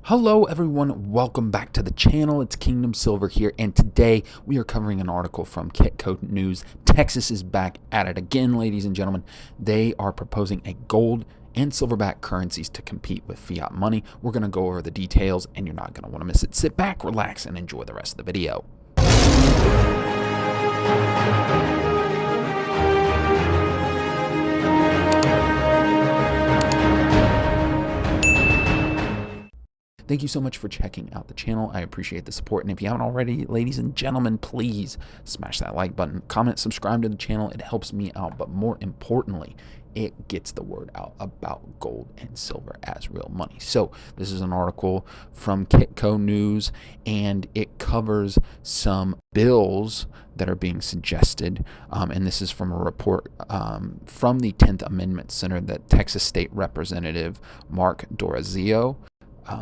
Hello everyone, welcome back to the channel. It's Kingdom Silver here, and today we are covering an article from Kitco News. Texas is back at it again, ladies and gentlemen. They are proposing a gold and silver-backed currencies to compete with fiat money. We're going to go over the details, and you're not going to want to miss it. Sit back, relax, and enjoy the rest of the video. Thank you so much for checking out the channel. I appreciate the support. And if you haven't already, ladies and gentlemen, please smash that like button, comment, subscribe to the channel. It helps me out. But more importantly, it gets the word out about gold and silver as real money. So this is an article from Kitco News, and it covers some bills that are being suggested. And this is from a report from the 10th Amendment Center that Texas State Representative Mark Dorazio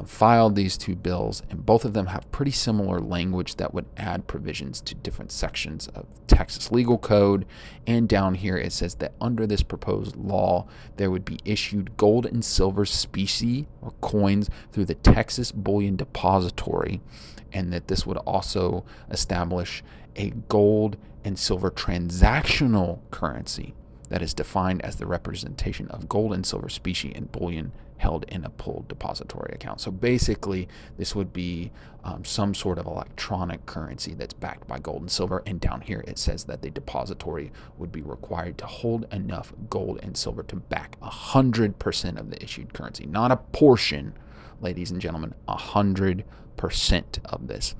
filed these two bills, and both of them have pretty similar language that would add provisions to different sections of Texas legal code. And down here it says that under this proposed law there would be issued gold and silver specie or coins through the Texas Bullion Depository, and that this would also establish a gold and silver transactional currency that is defined as the representation of gold and silver specie and bullion held in a pooled depository account. So basically, this would be some sort of electronic currency that's backed by gold and silver. And down here, it says that the depository would be required to hold enough gold and silver to back 100% of the issued currency, not a portion, ladies and gentlemen, 100% of this.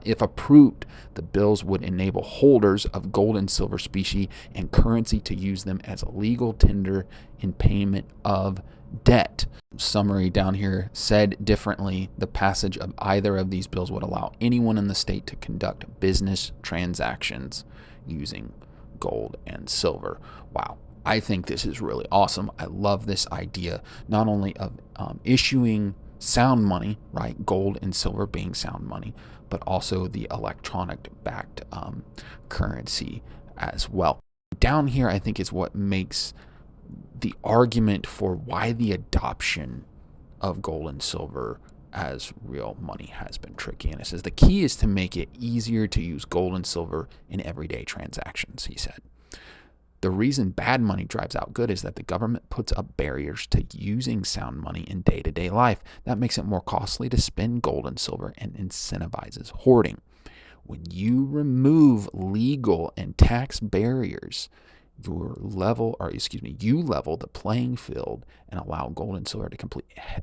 If approved, the bills would enable holders of gold and silver specie and currency to use them as a legal tender in payment of debt. Summary down here said differently, the passage of either of these bills would allow anyone in the state to conduct business transactions using gold and silver. Wow. I think this is really awesome. I love this idea, not only of issuing sound money, right? Gold and silver being sound money, but also the electronic backed currency as well. Down here, I think is what makes the argument for why the adoption of gold and silver as real money has been tricky. And it says the key is to make it easier to use gold and silver in everyday transactions, he said. The reason bad money drives out good is that the government puts up barriers to using sound money in day-to-day life. That makes it more costly to spend gold and silver and incentivizes hoarding. When you remove legal and tax barriers, you level the playing field and allow gold and silver to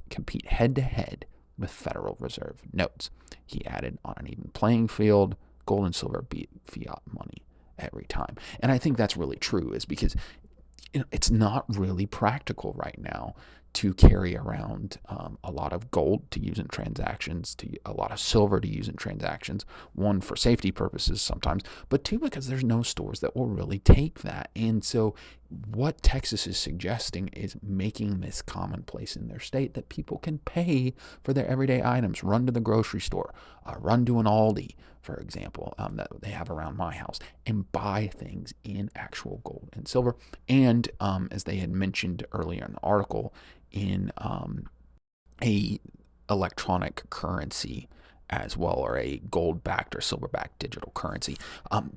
compete head-to-head with Federal Reserve notes. He added, on an even playing field, gold and silver beat fiat money every time. And I think that's really true, is because it's not really practical right now to carry around a lot of gold to use in transactions, to a lot of silver to use in transactions. One, for safety purposes sometimes, but two, because there's no stores that will really take that. And so what Texas is suggesting is making this commonplace in their state, that people can pay for their everyday items, run to the grocery store, run to an Aldi, for example, that they have around my house, and buy things in actual gold and silver. And as they had mentioned earlier in the article, in a electronic currency as well, or a gold-backed or silver-backed digital currency.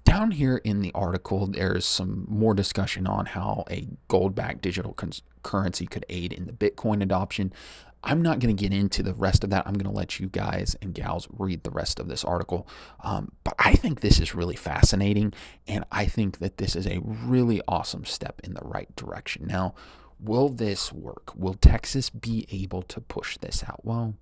Down here in the article, there's some more discussion on how a gold-backed digital currency could aid in the Bitcoin adoption. I'm not going to get into the rest of that. I'm going to let you guys and gals read the rest of this article. But I think this is really fascinating, and I think that this is a really awesome step in the right direction. Now, will this work? Will Texas be able to push this out? Well,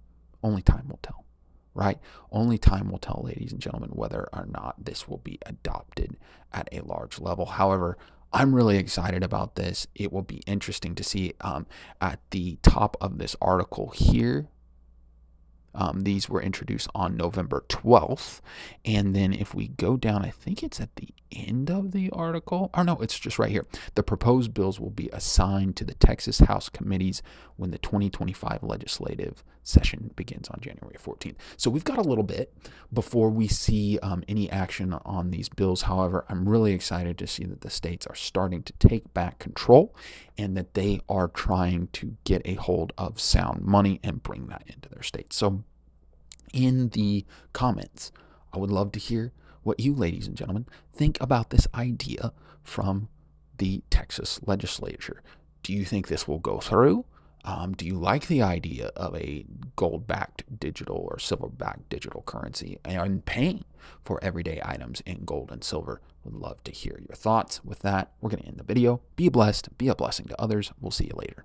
only time will tell, right? Only time will tell, ladies and gentlemen, whether or not this will be adopted at a large level. However, I'm really excited about this. It will be interesting to see at the top of this article here. These were introduced on November 12th. And then if we go down, I think it's at the end of the article. Oh, no, it's just right here. The proposed bills will be assigned to the Texas House committees when the 2025 legislative session begins on January 14th. So we've got a little bit before we see any action on these bills. However, I'm really excited to see that the states are starting to take back control and that they are trying to get a hold of sound money and bring that into their states. So in the comments, I would love to hear what you, ladies and gentlemen, think about this idea from the Texas legislature. Do you think this will go through? Do you like the idea of a gold-backed digital or silver-backed digital currency and paying for everyday items in gold and silver? Would love to hear your thoughts. With that, we're going to end the video. Be blessed. Be a blessing to others. We'll see you later.